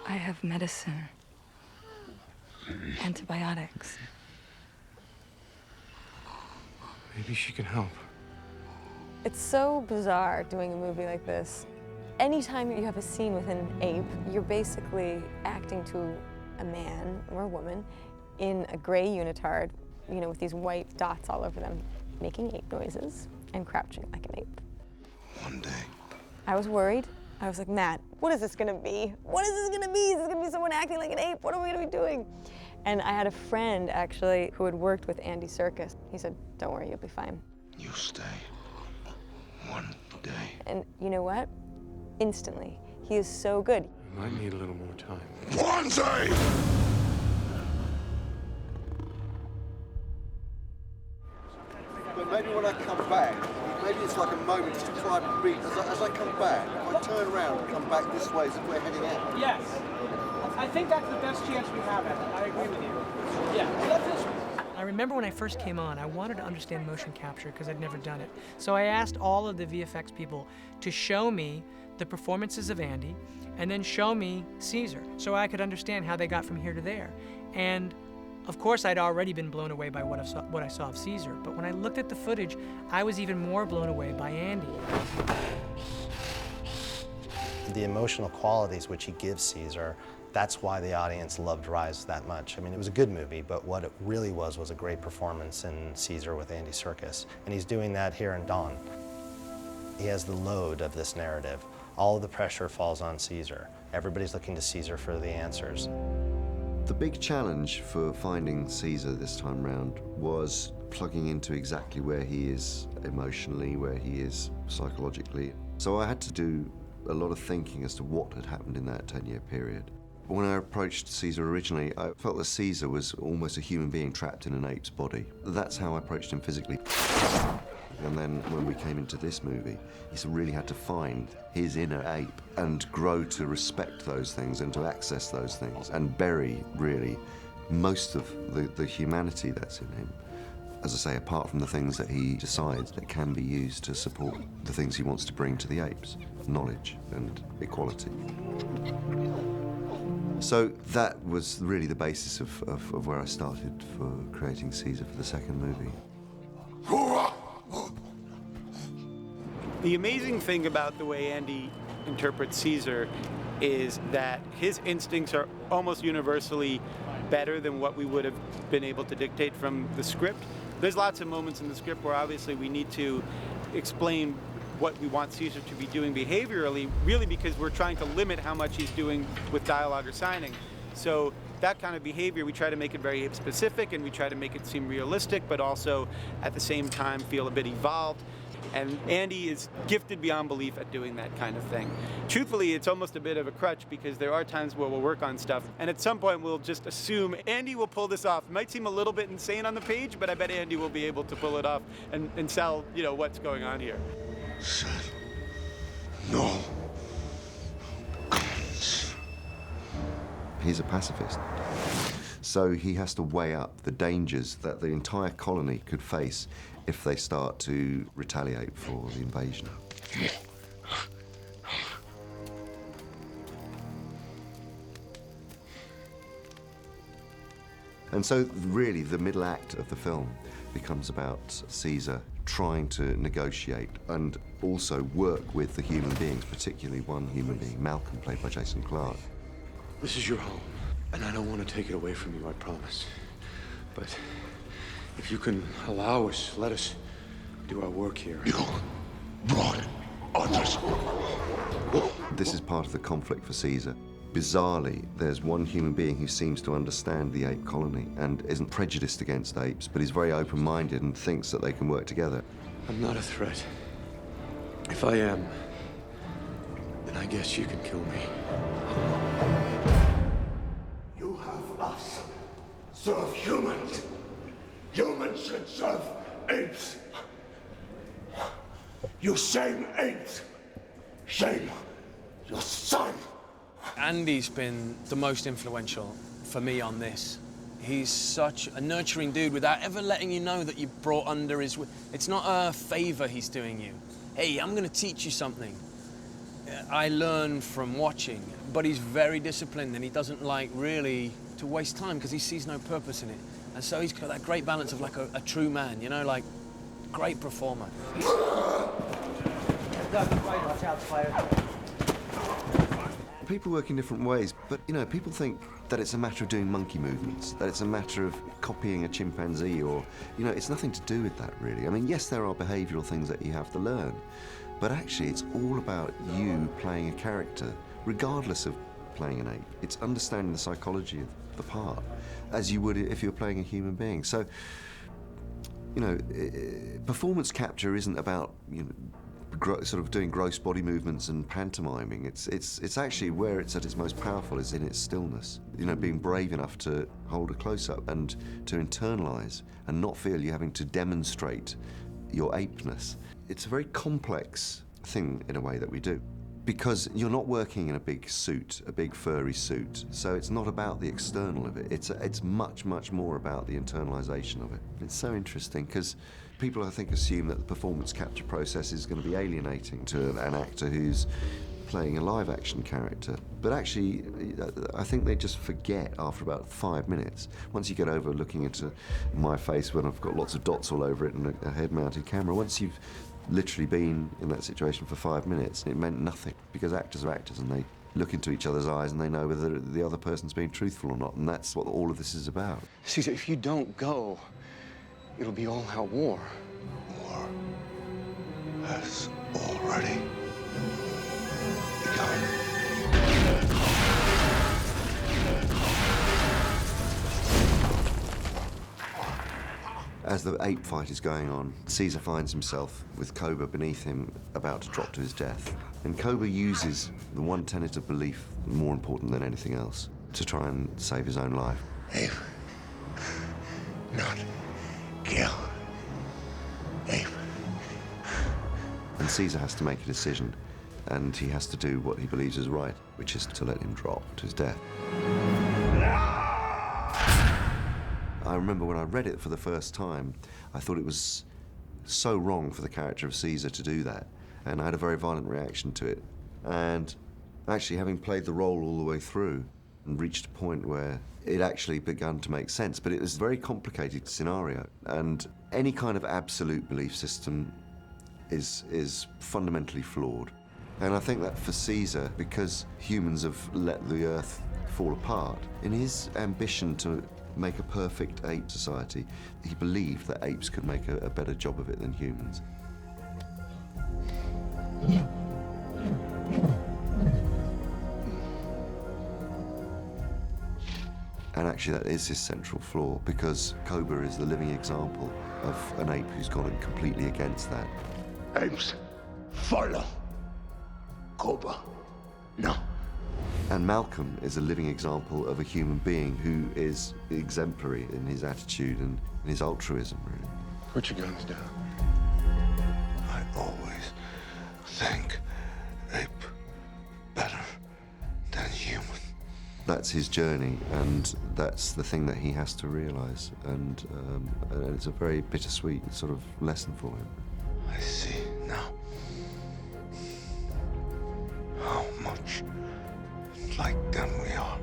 I have medicine. Antibiotics. Maybe she can help. It's so bizarre doing a movie like this. Anytime you have a scene with an ape, you're basically acting to a man or a woman in a gray unitard, you know, with these white dots all over them, making ape noises and crouching like an ape. One day. I was worried. I was like, Matt, what is this gonna be? What is this gonna be? Is this gonna be someone acting like an ape? What are we gonna be doing? And I had a friend, actually, who had worked with Andy Serkis. He said, don't worry, you'll be fine. You stay. One day. And you know what? Instantly, he is so good. I might need a little more time. One day! But maybe when I come back, maybe it's like a moment just to try and breathe. As I come back, if I turn around and come back this way as if we're heading out. Yes. I think that's the best chance we have at it. I agree with you. Yeah. Let's just... I remember when I first came on, I wanted to understand motion capture because I'd never done it. So I asked all of the VFX people to show me the performances of Andy and then show me Caesar so I could understand how they got from here to there. And of course, I'd already been blown away by what I saw of Caesar, but when I looked at the footage, I was even more blown away by Andy. The emotional qualities which he gives Caesar, that's why the audience loved Rise that much. I mean, it was a good movie, but what it really was a great performance in Caesar with Andy Serkis. And he's doing that here in Dawn. He has the load of this narrative. All of the pressure falls on Caesar. Everybody's looking to Caesar for the answers. The big challenge for finding Caesar this time round was plugging into exactly where he is emotionally, where he is psychologically. So I had to do a lot of thinking as to what had happened in that 10-year period. When I approached Caesar originally, I felt that Caesar was almost a human being trapped in an ape's body. That's how I approached him physically. And then when we came into this movie, he really had to find his inner ape and grow to respect those things and to access those things and bury, really, most of the humanity that's in him. As I say, apart from the things that he decides that can be used to support the things he wants to bring to the apes, knowledge and equality. So that was really the basis of where I started for creating Caesar for the second movie. The amazing thing about the way Andy interprets Caesar is that his instincts are almost universally better than what we would have been able to dictate from the script. There's lots of moments in the script where obviously we need to explain what we want Caesar to be doing behaviorally, really because we're trying to limit how much he's doing with dialogue or signing. So that kind of behavior, we try to make it very specific and we try to make it seem realistic, but also at the same time feel a bit evolved. And Andy is gifted beyond belief at doing that kind of thing. Truthfully, it's almost a bit of a crutch because there are times where we'll work on stuff and at some point we'll just assume Andy will pull this off. It might seem a little bit insane on the page, but I bet Andy will be able to pull it off and sell, you know, what's going on here. Said no guns. He's a pacifist. So he has to weigh up the dangers that the entire colony could face if they start to retaliate for the invasion. And so really the middle act of the film becomes about Caesar trying to negotiate and also work with the human beings, particularly one human being, Malcolm, played by Jason Clarke. This is your home, and I don't want to take it away from you, I promise. But if you can allow us, let us do our work here. You brought others. This is part of the conflict for Caesar. Bizarrely, there's one human being who seems to understand the ape colony and isn't prejudiced against apes, but is very open-minded and thinks that they can work together. I'm not a threat. If I am, then I guess you can kill me. You have us serve humans. Humans should serve apes. You shame apes. Shame your son. Andy's been the most influential for me on this. He's such a nurturing dude without ever letting you know that you brought under his... It's not a favor he's doing you. Hey, I'm gonna teach you something. I learn from watching, but he's very disciplined and he doesn't like really to waste time because he sees no purpose in it. And so he's got that great balance of like a true man, you know, like great performer. People work in different ways, but you know, people think that it's a matter of doing monkey movements, that it's a matter of copying a chimpanzee, or, you know, it's nothing to do with that really. I mean, yes, there are behavioural things that you have to learn, but actually it's all about you playing a character, regardless of playing an ape. It's understanding the psychology of the part, as you would if you were playing a human being. So, you know, performance capture isn't about, you know, sort of doing gross body movements and pantomiming. It's actually where it's at its most powerful is in its stillness. You know, being brave enough to hold a close-up and to internalise and not feel you're having to demonstrate your apeness. It's a very complex thing in a way that we do, because you're not working in a big suit, a big furry suit, so it's not about the external of it. It's much, much more about the internalisation of it. It's so interesting because people, I think, assume that the performance capture process is going to be alienating to an actor who's playing a live-action character. But actually, I think they just forget after about 5 minutes. Once you get over looking into my face when I've got lots of dots all over it and a head-mounted camera, once you've literally been in that situation for 5 minutes, it meant nothing, because actors are actors and they look into each other's eyes and they know whether the other person's being truthful or not, and that's what all of this is about. Caesar, if you don't go, it'll be all out war. War has already begun. As the ape fight is going on, Caesar finds himself with Cobra beneath him, about to drop to his death. And Cobra uses the one tenet of belief, more important than anything else, to try and save his own life. Ape. Not kill. Ape. And Caesar has to make a decision, and he has to do what he believes is right, which is to let him drop to his death. I remember when I read it for the first time, I thought it was so wrong for the character of Caesar to do that, and I had a very violent reaction to it. And actually, having played the role all the way through and reached a point where it actually began to make sense, but it was a very complicated scenario, and any kind of absolute belief system is fundamentally flawed. And I think that for Caesar, because humans have let the earth fall apart, in his ambition to make a perfect ape society, he believed that apes could make a better job of it than humans. And actually that is his central flaw, because Cobra is the living example of an ape who's gone completely against that. Apes, follow. Cobra, no. And Malcolm is a living example of a human being who is exemplary in his attitude and in his altruism, really. Put your guns down. I always think ape better than human. That's his journey, and that's the thing that he has to realise, and it's a very bittersweet sort of lesson for him. I see now how much like them we are.